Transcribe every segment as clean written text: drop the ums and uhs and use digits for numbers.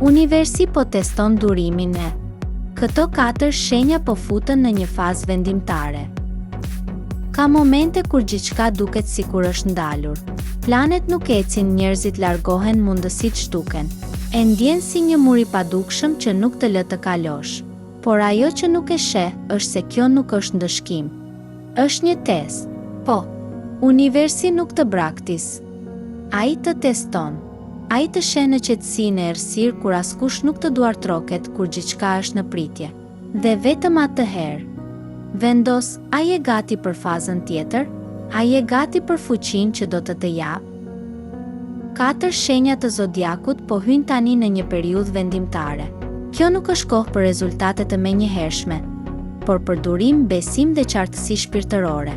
Universi po teston durimin e. Këto 4 shenja po futen në një fazë vendimtare. Ka momente kur gjithçka duket sikur është ndalur. Planet nuk ecin, njerëzit largohen, mundësitë shtuken. E ndjen si një mur i padukshëm që nuk të lë të kalosh. Por ajo që nuk e sheh është se kjo nuk është ndëshkim. Është një test. Po, universi nuk të braktis. Ai të teston. Ai të sheh në qetësinë e errësirë kur askush nuk të duartroket, kur gjithçka është në pritje. Dhe vetëm atëherë vendos, ai e gati për fazën tjetër, ai e gati për fuqinë që do të jap. 4 shenja të zodiakut po hyjnë tani në një periudhë vendimtare. Kjo nuk është kohë për rezultate të menjëhershme, por për durim, besim dhe qartësi shpirtërore.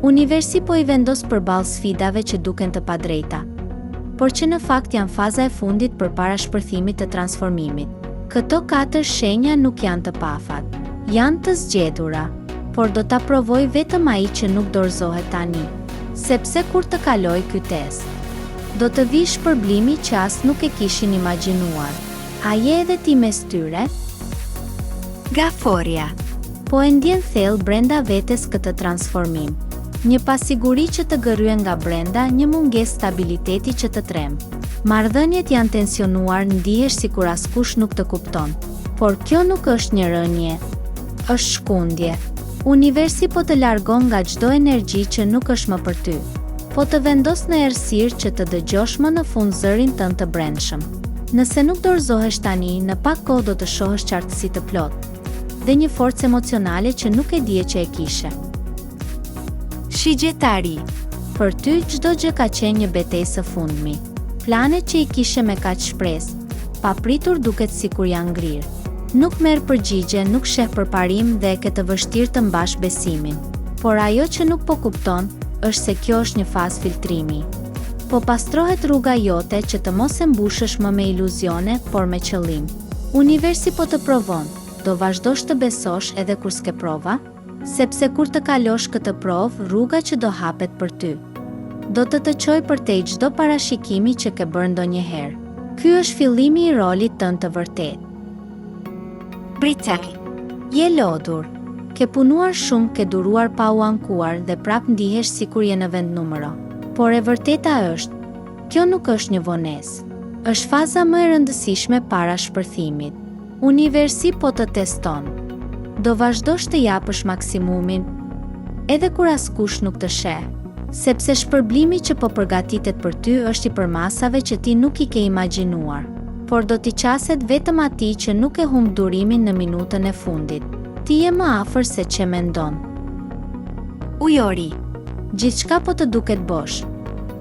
Universi po i vendos përballë sfidave që duken të padrejta, por që në fakt janë faza e fundit përpara shpërthimit të transformimit. Këto 4 shenja nuk janë të pafat, janë të zgjedhura, por do ta provoj vetëm ai që nuk dorëzohet tani, sepse kur të kaloj ky test, do të vi shpërblimi që as nuk e kishin imagjinuar. A je edhe ti mes tyre? Gaforia. Po e ndjen thellë brenda vetes këtë transformim. Një pasiguri që të gërryen nga brenda, një mungesë stabiliteti që të trem. Marrëdhëniet janë tensionuar, ndihesh sikur askush nuk të kupton. Por kjo nuk është një rënje, është shkundje. Universi po të largon nga çdo energji që nuk është më për ty. Po të vendos në errësirë që të dëgjosh më në fund zërin tënd të brendshëm. Nëse nuk dorëzohesh tani, në pak kohë do të shohësh qartësi të plotë dhe një forcë emocionale që nuk e dije që e kishe. Shigjetari. Për ty çdo gjë ka qenë një betejë së fundmi. Planet që i kishe me kaq shpresë, papritur duket sikur janë ngrirë. Nuk merr përgjigje, nuk sheh përparim dhe e ke të vështirë të mbash besimin. Por ajo që nuk po kupton është se kjo është një fazë filtrimi. Po pastrohet rruga jote që të mos e mbushësh më me iluzione, por me qëllim. Universi po të provon, do vazhdosh të besosh edhe kur s'ke prova, sepse kur të kalosh këtë provë, rruga që do hapet për ty do të çojë përtej çdo parashikimi që ke bërë ndonjëherë. Ky është fillimi i rolit tënd të vërtetë. Britak. Je lodhur, ke punuar shumë, ke duruar pa u ankuar dhe prap ndihesh sikur je në vend numero. Por e vërteta është, kjo nuk është një vonesë. Është faza më e rëndësishme para shpërthimit. Universi po të teston. Do vazhdosh të japësh maksimumin, edhe kur askush nuk të sheh, sepse shpërblimi që po përgatitet për ty është i përmasave që ti nuk i ke imagjinuar. Por do t'i qaset vetëm atij që nuk e humb durimin në minutën e fundit. Ti je më afër se që mendon. Ujori. Gjithçka po të duket bosh.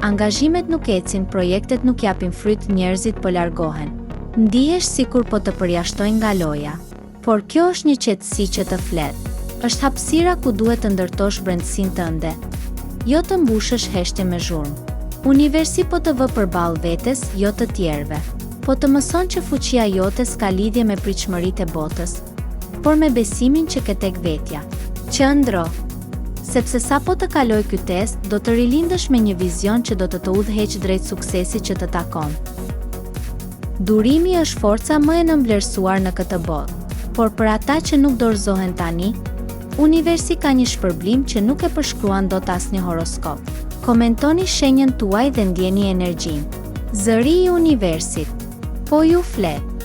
Angazhimet nuk ecin, projektet nuk japin fryt, njerëzit po largohen. Ndihesh sikur po të përjashtojnë nga loja. Por kjo është një qetësi që të flet. Është hapësira ku duhet të ndërtosh brendësinë tënde, jo të mbushësh heshtje me zhurmë. Universi po të vë përballë vetes, jo të tjerëve. Po të mëson që fuqia jote s'ka lidhje me pritshmëritë e botës, por me besimin që ke tek vetja. Qëndro, sepse sa po të kaloj ky test, do të rilindësh me një vizion që do të udhëheqë drejt suksesit që të takon. Durimi është forca më e nënvlerësuar në këtë botë, por për ata që nuk dorëzohen tani, Universi ka një shpërblim që nuk e përshkruan dot asnjë horoskop. Komentoni shenjën tuaj dhe ndjeni energjinë. Zëri i Universit. Po ju flet.